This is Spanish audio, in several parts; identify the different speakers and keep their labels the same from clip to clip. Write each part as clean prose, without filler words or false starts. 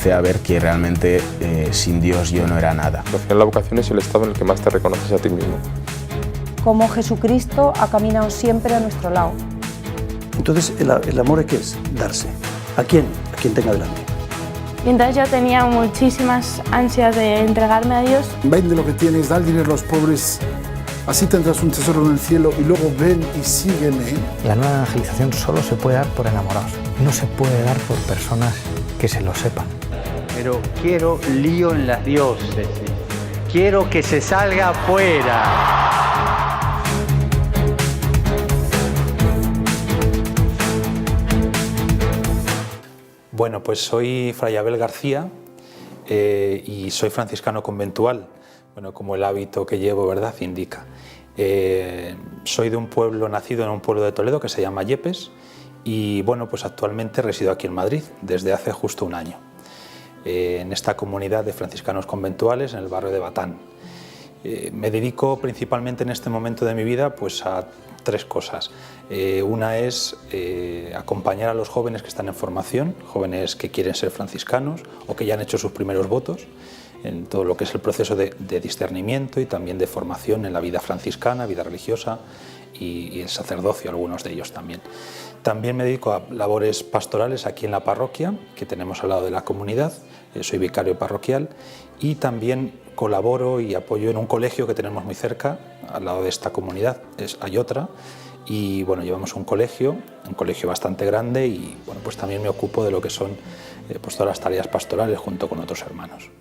Speaker 1: empecé a ver que realmente sin Dios yo no era nada.
Speaker 2: Al final la vocación es el estado en el que más te reconoces a ti mismo.
Speaker 3: Como Jesucristo ha caminado siempre a nuestro lado.
Speaker 4: Entonces, ¿el amor qué es? Darse. ¿A quién? A quien tenga delante.
Speaker 5: Y entonces yo tenía muchísimas ansias de entregarme a Dios.
Speaker 6: Vende lo que tienes, da el dinero a los pobres, así tendrás un tesoro en el cielo y luego ven y sígueme.
Speaker 7: La nueva evangelización solo se puede dar por enamorados, no se puede dar por personas que se lo sepan.
Speaker 8: Pero quiero lío en las diócesis, quiero que se salga afuera.
Speaker 9: Bueno, pues soy Fray Abel García y soy franciscano conventual, bueno, como el hábito que llevo, ¿verdad?, indica. Soy de un pueblo, nacido en un pueblo de Toledo que se llama Yepes y bueno, pues actualmente resido aquí en Madrid desde hace justo un año, en esta comunidad de franciscanos conventuales en el barrio de Batán. Me dedico principalmente en este momento de mi vida pues a tres cosas. Una es acompañar a los jóvenes que están en formación, jóvenes que quieren ser franciscanos o que ya han hecho sus primeros votos, en todo lo que es el proceso de discernimiento y también de formación en la vida franciscana, vida religiosa y el sacerdocio, algunos de ellos también. También me dedico a labores pastorales aquí en la parroquia, que tenemos al lado de la comunidad, soy vicario parroquial y también colaboro y apoyo en un colegio que tenemos muy cerca, al lado de esta comunidad, hay otra, y bueno, llevamos un colegio bastante grande y bueno, pues también me ocupo de lo que son pues todas las tareas pastorales junto con otros hermanos.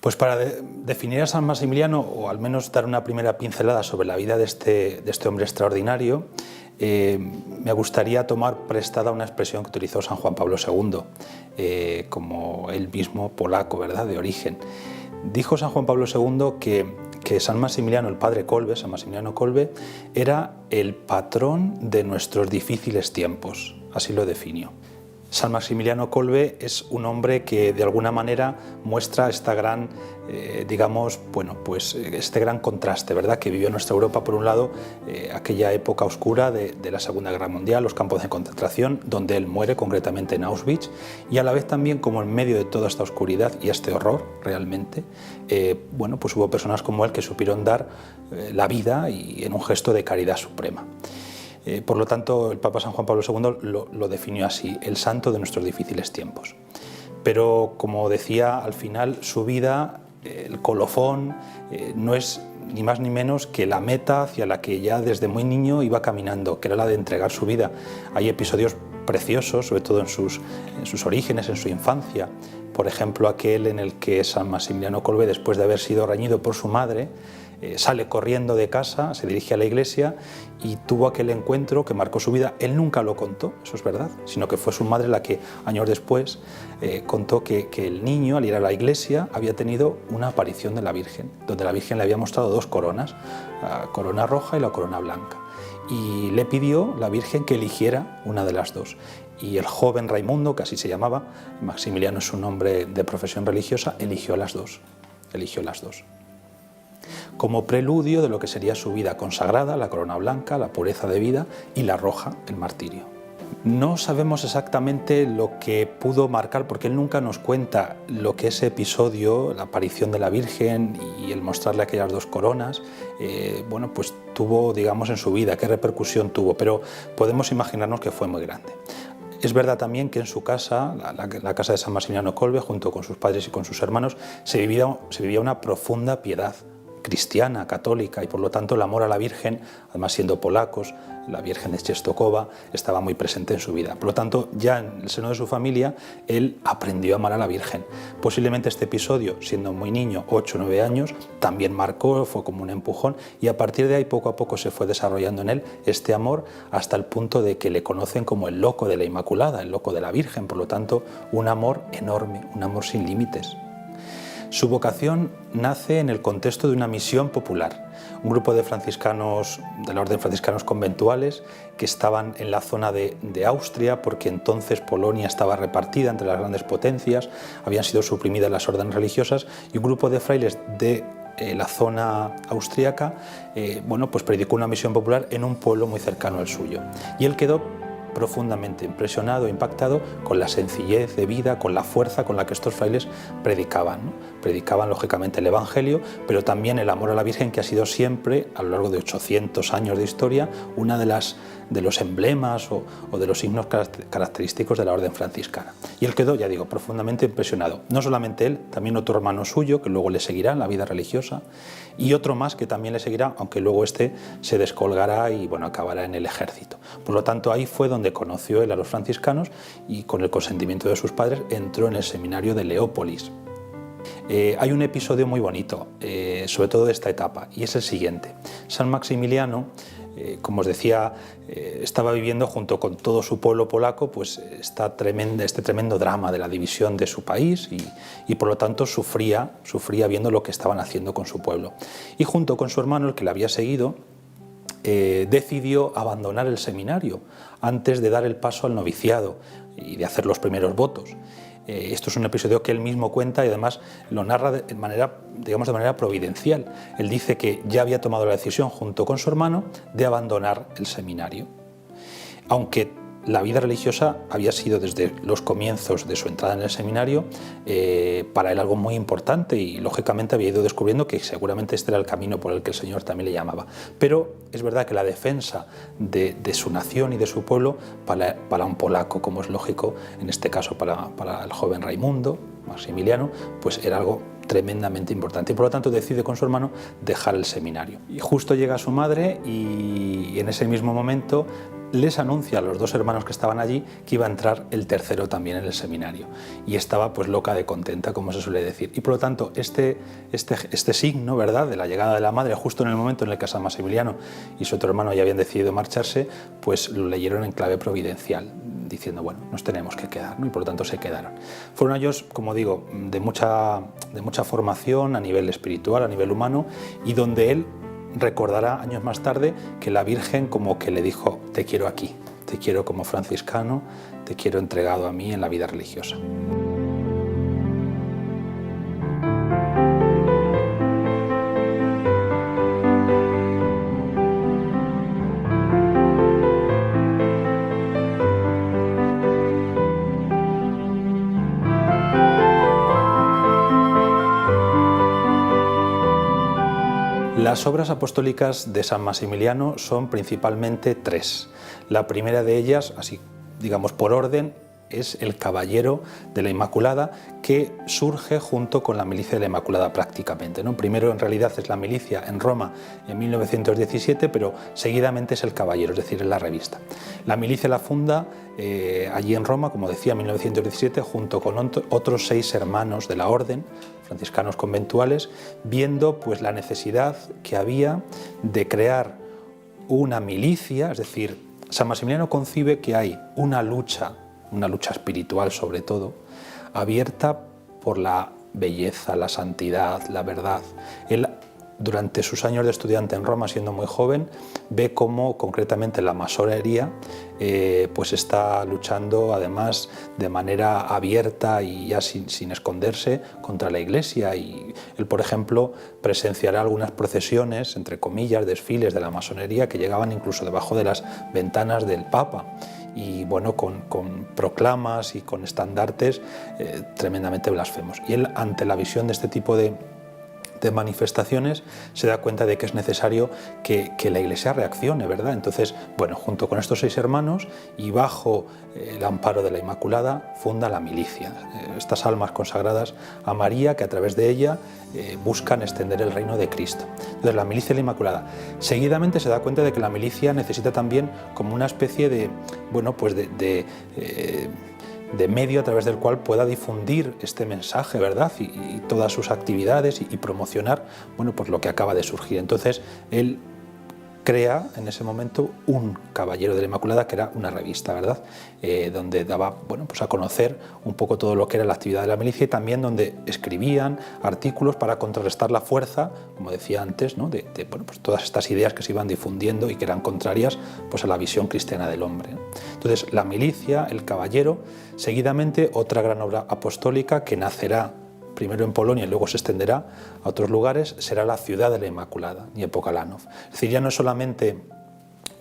Speaker 9: Pues para definir a San Maximiliano, o al menos dar una primera pincelada sobre la vida de este hombre extraordinario, me gustaría tomar prestada una expresión que utilizó San Juan Pablo II, como él mismo polaco, ¿verdad?, de origen. Dijo San Juan Pablo II que San Maximiliano, el padre Kolbe, San Maximiliano Kolbe, era el patrón de nuestros difíciles tiempos, así lo definió. San Maximiliano Kolbe es un hombre que de alguna manera muestra esta gran, digamos, bueno, pues este gran contraste, ¿verdad?, que vivió nuestra Europa, por un lado, aquella época oscura de la Segunda Guerra Mundial, los campos de concentración, donde él muere, concretamente en Auschwitz, y a la vez también como en medio de toda esta oscuridad y este horror, realmente, bueno, pues hubo personas como él que supieron dar la vida y en un gesto de caridad suprema. Por lo tanto, el Papa San Juan Pablo II lo definió así, el santo de nuestros difíciles tiempos. Pero, como decía, al final su vida, el colofón, no es ni más ni menos que la meta hacia la que ya desde muy niño iba caminando, que era la de entregar su vida. Hay episodios preciosos, sobre todo en sus orígenes, en su infancia. Por ejemplo, aquel en el que San Maximiliano Kolbe, después de haber sido reñido por su madre, sale corriendo de casa, se dirige a la iglesia y tuvo aquel encuentro que marcó su vida. Él nunca lo contó, eso es verdad, sino que fue su madre la que años después contó que el niño, al ir a la iglesia, había tenido una aparición de la Virgen, donde la Virgen le había mostrado dos coronas, la corona roja y la corona blanca. Y le pidió la Virgen que eligiera una de las dos. Y el joven Raimundo, que así se llamaba, Maximiliano es un nombre de profesión religiosa, eligió las dos. Como preludio de lo que sería su vida consagrada, la corona blanca, la pureza de vida, y la roja, el martirio. No sabemos exactamente lo que pudo marcar, porque él nunca nos cuenta lo que ese episodio, la aparición de la Virgen y el mostrarle aquellas dos coronas, bueno, pues tuvo, digamos, en su vida, qué repercusión tuvo, pero podemos imaginarnos que fue muy grande. Es verdad también que en su casa, la casa de San Maximiliano Kolbe, junto con sus padres y con sus hermanos, se vivía una profunda piedad cristiana, católica, y por lo tanto el amor a la Virgen, además siendo polacos, la Virgen de Czestochowa estaba muy presente en su vida. Por lo tanto, ya en el seno de su familia, él aprendió a amar a la Virgen. Posiblemente este episodio, siendo muy niño, 8 o 9 años, también marcó, fue como un empujón, y a partir de ahí poco a poco se fue desarrollando en él este amor hasta el punto de que le conocen como el loco de la Inmaculada, el loco de la Virgen. Por lo tanto, un amor enorme, un amor sin límites. Su vocación nace en el contexto de una misión popular. Un grupo de franciscanos, de la Orden Franciscanos Conventuales, que estaban en la zona de Austria, porque entonces Polonia estaba repartida entre las grandes potencias, habían sido suprimidas las órdenes religiosas, y un grupo de frailes de la zona austríaca, bueno, pues predicó una misión popular en un pueblo muy cercano al suyo. Y él quedó profundamente impresionado, impactado con la sencillez de vida, con la fuerza con la que estos frailes predicaban, ¿no? Predicaban lógicamente el Evangelio, pero también el amor a la Virgen, que ha sido siempre, a lo largo de 800 años de historia, una de los emblemas o de los signos característicos de la orden franciscana. Y él quedó, ya digo, profundamente impresionado. No solamente él, también otro hermano suyo, que luego le seguirá en la vida religiosa, y otro más que también le seguirá, aunque luego este se descolgará y bueno, acabará en el ejército. Por lo tanto, ahí fue donde conoció él a los franciscanos y con el consentimiento de sus padres entró en el seminario de Leópolis. Hay un episodio muy bonito, sobre todo de esta etapa, y es el siguiente. San Maximiliano, como os decía, estaba viviendo junto con todo su pueblo polaco pues este tremendo drama de la división de su país y por lo tanto sufría viendo lo que estaban haciendo con su pueblo. Y junto con su hermano, el que le había seguido, decidió abandonar el seminario antes de dar el paso al noviciado y de hacer los primeros votos. Esto es un episodio que él mismo cuenta y además lo narra de manera providencial. Él dice que ya había tomado la decisión junto con su hermano de abandonar el seminario, aunque la vida religiosa había sido desde los comienzos de su entrada en el seminario para él algo muy importante y lógicamente había ido descubriendo que seguramente este era el camino por el que el Señor también le llamaba. Pero es verdad que la defensa de su nación y de su pueblo para un polaco, como es lógico, en este caso para el joven Raimundo, Maximiliano, pues era algo tremendamente importante y por lo tanto decide con su hermano dejar el seminario. Y justo llega su madre y en ese mismo momento les anuncia a los dos hermanos que estaban allí que iba a entrar el tercero también en el seminario y estaba pues loca de contenta, como se suele decir. Y por lo tanto este signo, ¿verdad?, de la llegada de la madre justo en el momento en el que San Maximiliano y su otro hermano ya habían decidido marcharse, pues lo leyeron en clave providencial, diciendo, bueno, nos tenemos que quedar, ¿no? Y por lo tanto se quedaron. Fueron años, como digo, de mucha formación a nivel espiritual, a nivel humano, y donde él recordará años más tarde que la Virgen como que le dijo, te quiero aquí, te quiero como franciscano, te quiero entregado a mí en la vida religiosa. Las obras apostólicas de San Maximiliano son principalmente tres. La primera de ellas, así digamos por orden, es el Caballero de la Inmaculada, que surge junto con la Milicia de la Inmaculada prácticamente, ¿no? Primero en realidad es la milicia en Roma en 1917, pero seguidamente es el Caballero, es decir, en la revista. La milicia la funda allí en Roma, como decía, en 1917, junto con otros 6 hermanos de la orden, franciscanos conventuales, viendo pues la necesidad que había de crear una milicia, es decir, San Maximiliano concibe que hay una lucha espiritual sobre todo, abierta por la belleza, la santidad, la verdad. Él, durante sus años de estudiante en Roma, siendo muy joven, ve cómo concretamente la masonería pues está luchando además de manera abierta y ya sin esconderse contra la Iglesia, y él, por ejemplo, presenciará algunas procesiones, entre comillas, desfiles de la masonería que llegaban incluso debajo de las ventanas del Papa, y bueno, con proclamas y con estandartes tremendamente blasfemos. Y él, ante la visión de este tipo de manifestaciones, se da cuenta de que es necesario que la Iglesia reaccione, ¿verdad? Entonces, bueno, junto con estos 6 hermanos y bajo el amparo de la Inmaculada, funda la milicia. Estas almas consagradas a María, que a través de ella buscan extender el reino de Cristo. Entonces, la milicia de la Inmaculada. Seguidamente se da cuenta de que la milicia necesita también como una especie de, bueno, pues de medio a través del cual pueda difundir este mensaje, ¿verdad? Y todas sus actividades y promocionar, bueno, pues lo que acaba de surgir. Entonces, él crea en ese momento un Caballero de la Inmaculada, que era una revista, ¿verdad?, donde daba, bueno, pues a conocer un poco todo lo que era la actividad de la milicia, y también donde escribían artículos para contrarrestar la fuerza, como decía antes, ¿no?, de bueno, pues todas estas ideas que se iban difundiendo y que eran contrarias pues a la visión cristiana del hombre. Entonces, la milicia, el Caballero, seguidamente otra gran obra apostólica que nacerá primero en Polonia y luego se extenderá a otros lugares, será la Ciudad de la Inmaculada, Niepokalanów. Es decir, ya no es solamente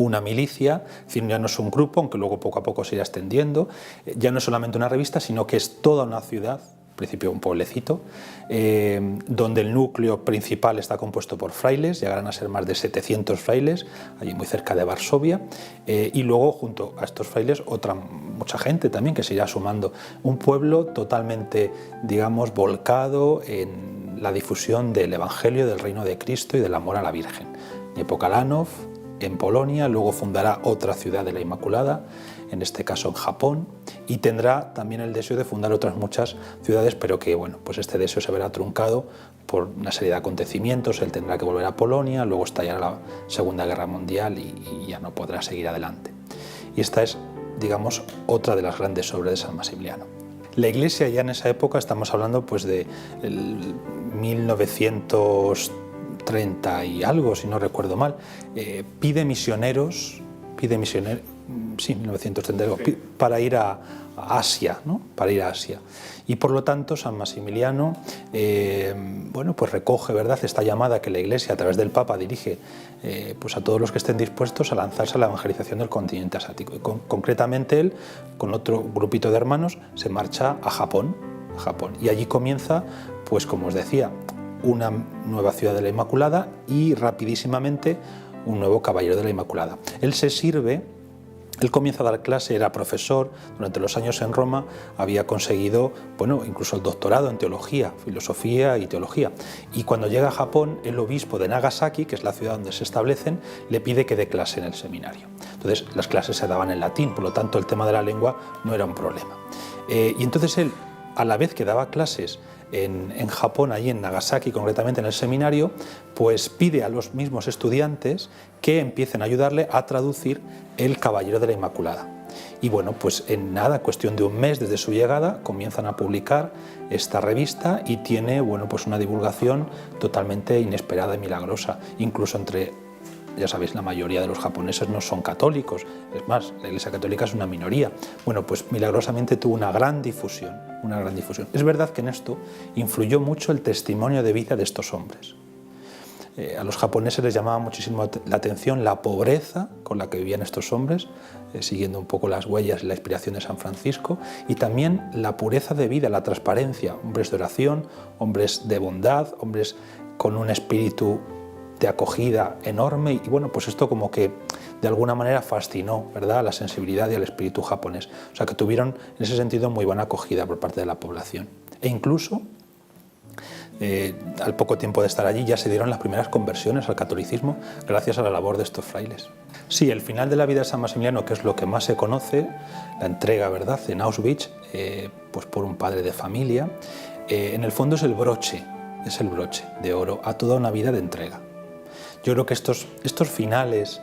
Speaker 9: una milicia, es decir, ya no es un grupo, aunque luego poco a poco se irá extendiendo, ya no es solamente una revista, sino que es toda una ciudad, al principio un pueblecito, donde el núcleo principal está compuesto por frailes, llegarán a ser más de 700 frailes, allí muy cerca de Varsovia, y luego junto a estos frailes mucha gente también que se irá sumando. Un pueblo totalmente, digamos, volcado en la difusión del Evangelio, del reino de Cristo y del amor a la Virgen. Niepokalanów, en Polonia, luego fundará otra ciudad de la Inmaculada, en este caso en Japón, y tendrá también el deseo de fundar otras muchas ciudades, pero que bueno, pues este deseo se verá truncado por una serie de acontecimientos. Él tendrá que volver a Polonia, luego estallará la Segunda Guerra Mundial y ya no podrá seguir adelante. Y esta es, digamos, otra de las grandes obras de San Maximiliano. La Iglesia ya en esa época, estamos hablando pues de 1930 y algo, si no recuerdo mal, pide misioneros, sí, 1930, para ir a Asia, ¿no? Para ir a Asia. Y por lo tanto San Maximiliano bueno, pues recoge, ¿verdad?, esta llamada que la Iglesia a través del Papa dirige pues a todos los que estén dispuestos a lanzarse a la evangelización del continente asiático. Y concretamente él, con otro grupito de hermanos, se marcha a Japón. Y allí comienza, pues como os decía, una nueva ciudad de la Inmaculada y rapidísimamente un nuevo caballero de la Inmaculada. Él comienza a dar clase, era profesor, durante los años en Roma había conseguido, bueno, incluso el doctorado en teología, filosofía y teología. Y cuando llega a Japón, el obispo de Nagasaki, que es la ciudad donde se establecen, le pide que dé clase en el seminario. Entonces las clases se daban en latín, por lo tanto el tema de la lengua no era un problema. Y entonces él, a la vez que daba clases en Japón, allí en Nagasaki, concretamente en el seminario, pues pide a los mismos estudiantes que empiecen a ayudarle a traducir el Caballero de la Inmaculada. Y bueno, pues en nada, cuestión de un mes desde su llegada, comienzan a publicar esta revista y tiene, bueno, pues una divulgación totalmente inesperada y milagrosa, incluso entre... Ya sabéis, la mayoría de los japoneses no son católicos, es más, la Iglesia Católica es una minoría. Bueno, pues milagrosamente tuvo una gran difusión, una gran difusión. Es verdad que en esto influyó mucho el testimonio de vida de estos hombres. A los japoneses les llamaba muchísimo la atención la pobreza con la que vivían estos hombres, siguiendo un poco las huellas y la inspiración de San Francisco, y también la pureza de vida, la transparencia, hombres de oración, hombres de bondad, hombres con un espíritu de acogida enorme. Y bueno, pues esto como que de alguna manera fascinó, ¿verdad?, a la sensibilidad y al espíritu japonés. O sea que tuvieron en ese sentido muy buena acogida por parte de la población. E incluso al poco tiempo de estar allí ya se dieron las primeras conversiones al catolicismo gracias a la labor de estos frailes. Sí, el final de la vida de San Maximiliano, que es lo que más se conoce, la entrega, ¿verdad?, en Auschwitz, pues por un padre de familia, en el fondo es el broche de oro a toda una vida de entrega. Yo creo que estos finales,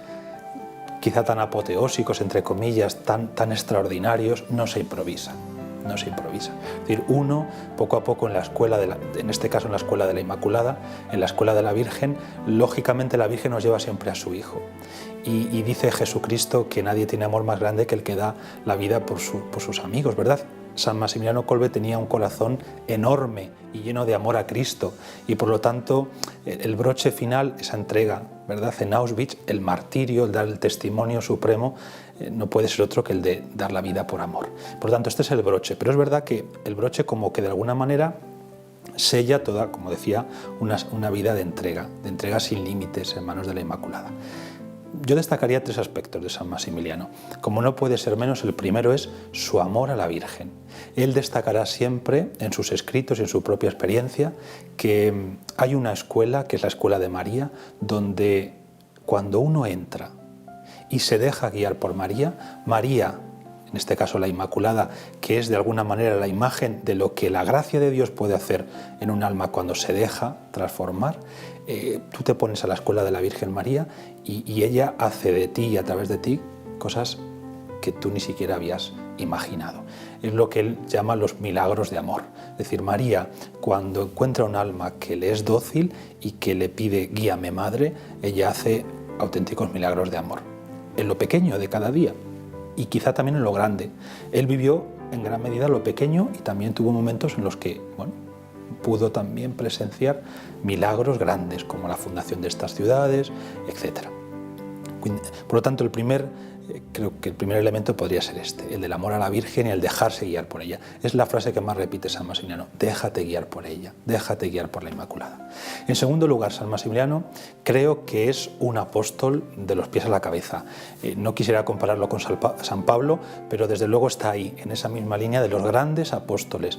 Speaker 9: quizá tan apoteósicos, entre comillas, tan extraordinarios, no se improvisan. Es decir, uno, poco a poco en la escuela, en este caso en la escuela de la Inmaculada, en la escuela de la Virgen, lógicamente la Virgen nos lleva siempre a su Hijo. Y dice Jesucristo que nadie tiene amor más grande que el que da la vida por sus amigos, ¿verdad? San Maximiliano Kolbe tenía un corazón enorme y lleno de amor a Cristo, y por lo tanto el broche final, esa entrega, ¿verdad?, en Auschwitz, el martirio, el dar el testimonio supremo, no puede ser otro que el de dar la vida por amor. Por lo tanto, este es el broche, pero es verdad que el broche como que de alguna manera sella toda, como decía, una vida de entrega sin límites en manos de la Inmaculada. Yo destacaría tres aspectos de San Maximiliano. Como no puede ser menos, el primero es su amor a la Virgen. Él destacará siempre en sus escritos y en su propia experiencia que hay una escuela, que es la escuela de María, donde cuando uno entra y se deja guiar por María, en este caso la Inmaculada, que es de alguna manera la imagen de lo que la gracia de Dios puede hacer en un alma cuando se deja transformar, tú te pones a la escuela de la Virgen María y ella hace de ti y a través de ti cosas que tú ni siquiera habías imaginado. Es lo que él llama los milagros de amor. Es decir, María, cuando encuentra un alma que le es dócil y que le pide guíame madre, ella hace auténticos milagros de amor. En lo pequeño de cada día y quizá también en lo grande. Él vivió en gran medida lo pequeño y también tuvo momentos en los que, bueno, pudo también presenciar milagros grandes como la fundación de estas ciudades, etc. Por lo tanto, creo que el primer elemento podría ser este, el del amor a la Virgen y el dejarse guiar por ella. Es la frase que más repite San Maximiliano: déjate guiar por ella, déjate guiar por la Inmaculada. En segundo lugar, San Maximiliano creo que es un apóstol de los pies a la cabeza. No quisiera compararlo con San Pablo, pero desde luego está ahí, en esa misma línea de los grandes apóstoles,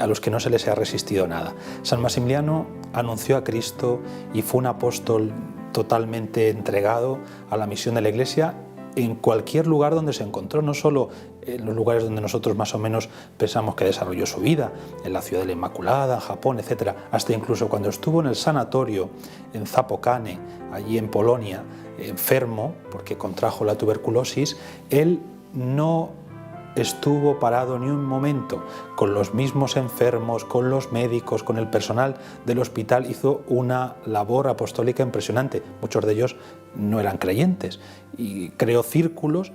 Speaker 9: a los que no se les ha resistido nada. San Maximiliano anunció a Cristo y fue un apóstol totalmente entregado a la misión de la Iglesia en cualquier lugar donde se encontró, no solo en los lugares donde nosotros más o menos pensamos que desarrolló su vida, en la ciudad de la Inmaculada, en Japón, etc. Hasta incluso cuando estuvo en el sanatorio en Zapokane, allí en Polonia, enfermo, porque contrajo la tuberculosis, él no estuvo parado ni un momento con los mismos enfermos, con los médicos, con el personal del hospital. Hizo una labor apostólica impresionante. Muchos de ellos no eran creyentes y creó círculos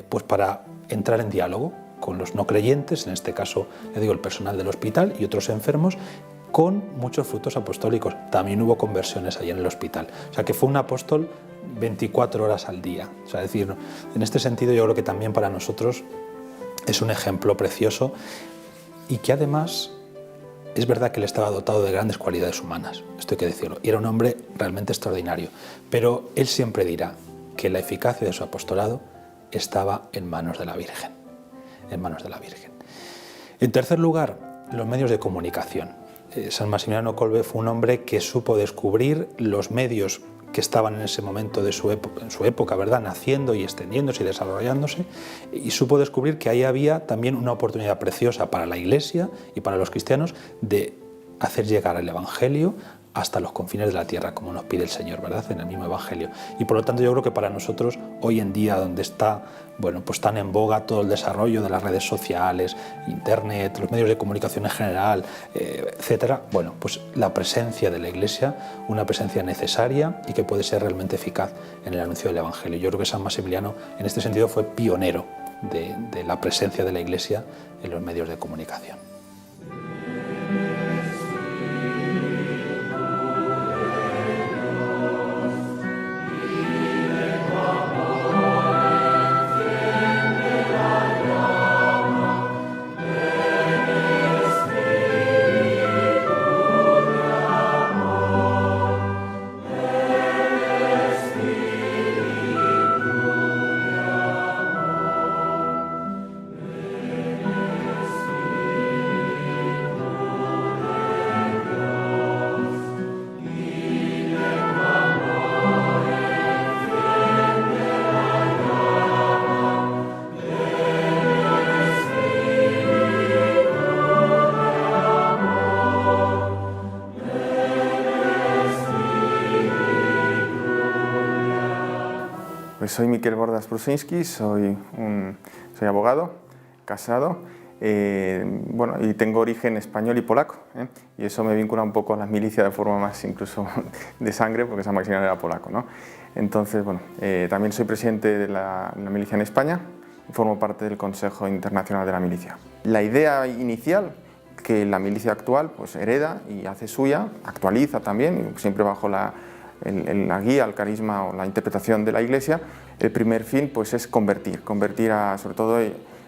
Speaker 9: pues para entrar en diálogo con los no creyentes, en este caso, el personal del hospital y otros enfermos, con muchos frutos apostólicos. También hubo conversiones allí en el hospital. O sea que fue un apóstol 24 horas al día. O sea, es decir, en este sentido yo creo que también para nosotros es un ejemplo precioso y que además es verdad que él estaba dotado de grandes cualidades humanas, esto hay que decirlo, y era un hombre realmente extraordinario, pero él siempre dirá que la eficacia de su apostolado estaba en manos de la Virgen, en manos de la Virgen. En tercer lugar, los medios de comunicación. San Maximiliano Kolbe fue un hombre que supo descubrir los medios que estaban en ese momento de en su época, ¿verdad?, naciendo y extendiéndose y desarrollándose, y supo descubrir que ahí había también una oportunidad preciosa para la Iglesia y para los cristianos de hacer llegar el Evangelio hasta los confines de la tierra, como nos pide el Señor, ¿verdad?, en el mismo Evangelio. Y por lo tanto yo creo que para nosotros, hoy en día, donde está, pues tan en boga todo el desarrollo de las redes sociales, Internet, los medios de comunicación en general, etcétera, pues la presencia de la Iglesia, una presencia necesaria y que puede ser realmente eficaz en el anuncio del Evangelio. Yo creo que San Maximiliano, en este sentido, fue pionero de la presencia de la Iglesia en los medios de comunicación.
Speaker 10: Pues soy Miquel Bordas Brusinski, soy abogado, casado, y tengo origen español y polaco, y eso me vincula un poco a la milicia de forma más incluso de sangre, porque San Maximiliano era polaco, ¿no? Entonces, también soy presidente de la milicia en España y formo parte del Consejo Internacional de la Milicia. La idea inicial que la milicia actual pues hereda y hace suya, actualiza también, siempre bajo la guía, el carisma o la interpretación de la Iglesia. El primer fin pues es convertir sobre todo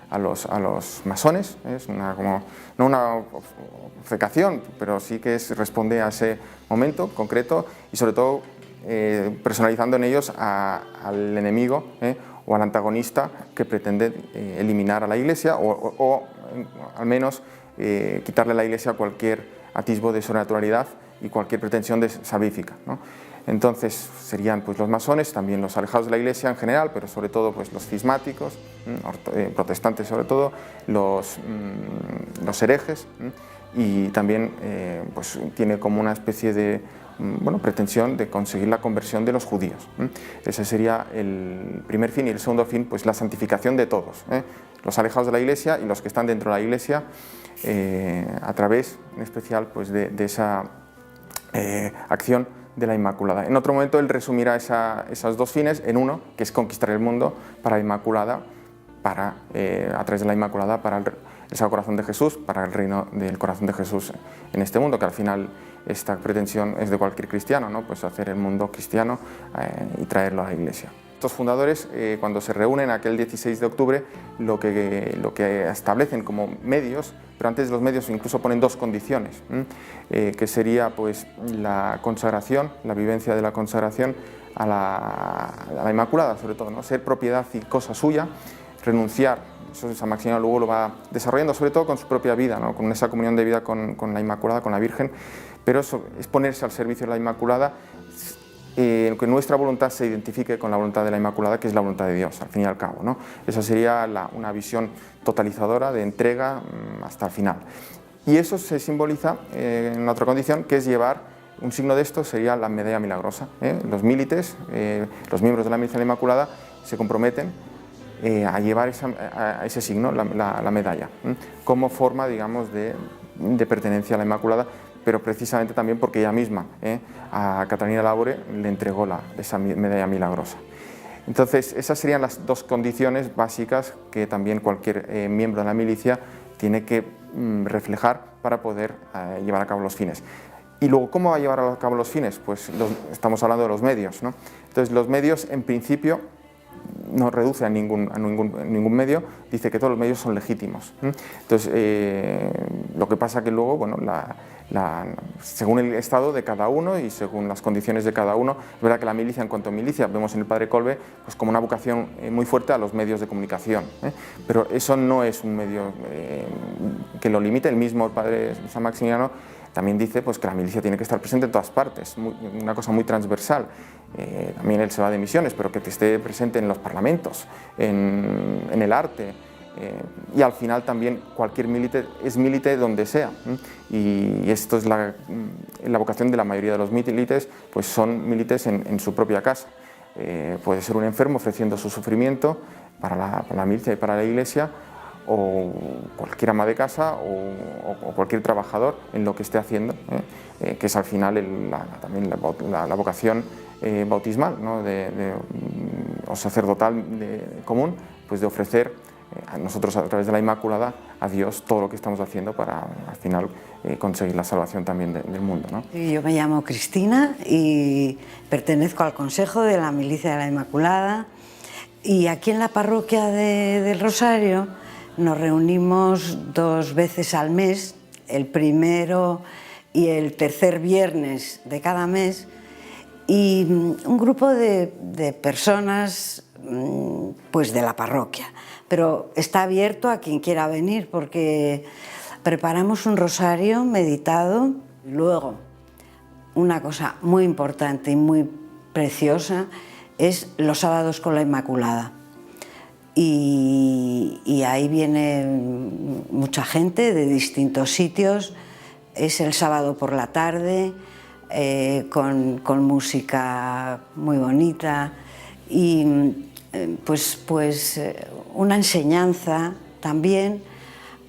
Speaker 10: a los masones, es no una obcecación, pero sí que responde a ese momento concreto y sobre todo personalizando en ellos al enemigo o al antagonista que pretende eliminar a la Iglesia o al menos quitarle a la Iglesia cualquier atisbo de sobrenaturalidad y cualquier pretensión de salvífica, ¿no? Entonces serían pues los masones, también los alejados de la Iglesia en general, pero sobre todo pues los cismáticos, protestantes sobre todo, los herejes, y también pues tiene como una especie de pretensión de conseguir la conversión de los judíos. Ese sería el primer fin, y el segundo fin pues la santificación de todos, los alejados de la Iglesia y los que están dentro de la Iglesia, a través en especial pues de esa acción de la Inmaculada. En otro momento él resumirá esos dos fines en uno, que es conquistar el mundo para la Inmaculada, a través de la Inmaculada para el Sagrado Corazón de Jesús, para el reino del Corazón de Jesús en este mundo, que al final esta pretensión es de cualquier cristiano, ¿no? Pues hacer el mundo cristiano y traerlo a la Iglesia. estos fundadores, cuando se reúnen aquel 16 de octubre, lo que establecen como medios, pero antes de los medios incluso ponen dos condiciones, que sería pues la consagración, la vivencia de la consagración a la Inmaculada, sobre todo, ¿no? Ser propiedad y cosa suya, renunciar. Eso San Maximiano luego lo va desarrollando, sobre todo con su propia vida, ¿no? Con esa comunión de vida con la Inmaculada, con la Virgen, pero eso es ponerse al servicio de la Inmaculada, que nuestra voluntad se identifique con la voluntad de la Inmaculada, que es la voluntad de Dios, al fin y al cabo, ¿no? Esa sería una visión totalizadora de entrega hasta el final. Y eso se simboliza en otra condición, que es llevar un signo de esto, sería la medalla milagrosa. Los milites, los miembros de la Milicia de la Inmaculada, se comprometen a llevar ese signo, la medalla, como forma, digamos, de pertenencia a la Inmaculada, pero precisamente también porque ella misma, a Catalina Labore, le entregó esa medalla milagrosa. Entonces, esas serían las dos condiciones básicas que también cualquier miembro de la milicia tiene que reflejar para poder llevar a cabo los fines. Y luego, ¿cómo va a llevar a cabo los fines? Pues estamos hablando de los medios, ¿no? Entonces, los medios, en principio, no reduce a ningún medio, dice que todos los medios son legítimos. Entonces, lo que pasa que luego, bueno, según el estado de cada uno y según las condiciones de cada uno, es verdad que la milicia, en cuanto a milicia, vemos en el Padre Colbe pues como una vocación muy fuerte a los medios de comunicación, pero eso no es un medio que lo limite. El mismo Padre San Maximiano también dice pues, que la milicia tiene que estar presente en todas partes, una cosa muy transversal. También él se va de misiones, pero que esté presente en los parlamentos, en el arte, y al final también cualquier milite es milite donde sea, y esto es la vocación de la mayoría de los milites, pues son milites en su propia casa. Puede ser un enfermo ofreciendo su sufrimiento para la milicia y para la Iglesia, o cualquier ama de casa o cualquier trabajador en lo que esté haciendo, que es al final también la vocación bautismal, ¿no? O sacerdotal común, pues de ofrecer a nosotros a través de la Inmaculada a Dios todo lo que estamos haciendo para al final conseguir la salvación también del mundo, ¿no?
Speaker 11: Yo me llamo Cristina y pertenezco al Consejo de la Milicia de la Inmaculada, y aquí en la parroquia del Rosario nos reunimos 2 veces al mes, el primero y el tercer viernes de cada mes, y un grupo de personas pues de la parroquia, pero está abierto a quien quiera venir porque preparamos un rosario meditado. Luego, una cosa muy importante y muy preciosa es los sábados con la Inmaculada. Y ahí viene mucha gente de distintos sitios. Es el sábado por la tarde, con música muy bonita y pues una enseñanza también,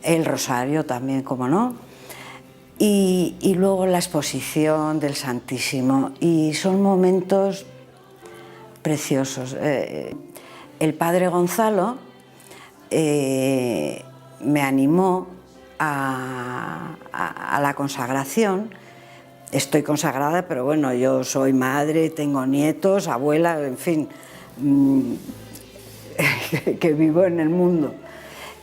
Speaker 11: el rosario también, como no, y luego la exposición del Santísimo, y son momentos preciosos. El padre Gonzalo me animó a la consagración. Estoy consagrada, pero bueno, yo soy madre, tengo nietos, abuela, en fin, que vivo en el mundo.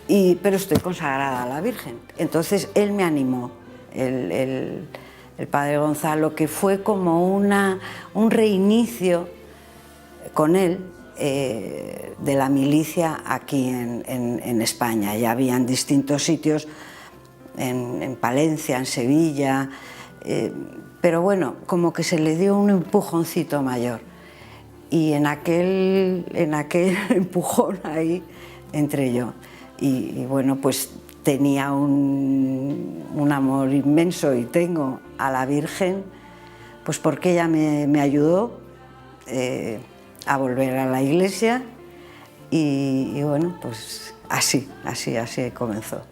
Speaker 11: Pero estoy consagrada a la Virgen. Entonces él me animó, el padre Gonzalo, que fue como un reinicio con él de la milicia aquí en España. Ya habían distintos sitios, en Palencia, en Sevilla, pero bueno, como que se le dio un empujoncito mayor. Y en aquel empujón ahí entré yo. Y bueno, pues tenía un amor inmenso, y tengo a la Virgen, pues porque ella me ayudó a volver a la iglesia, y bueno, pues así comenzó.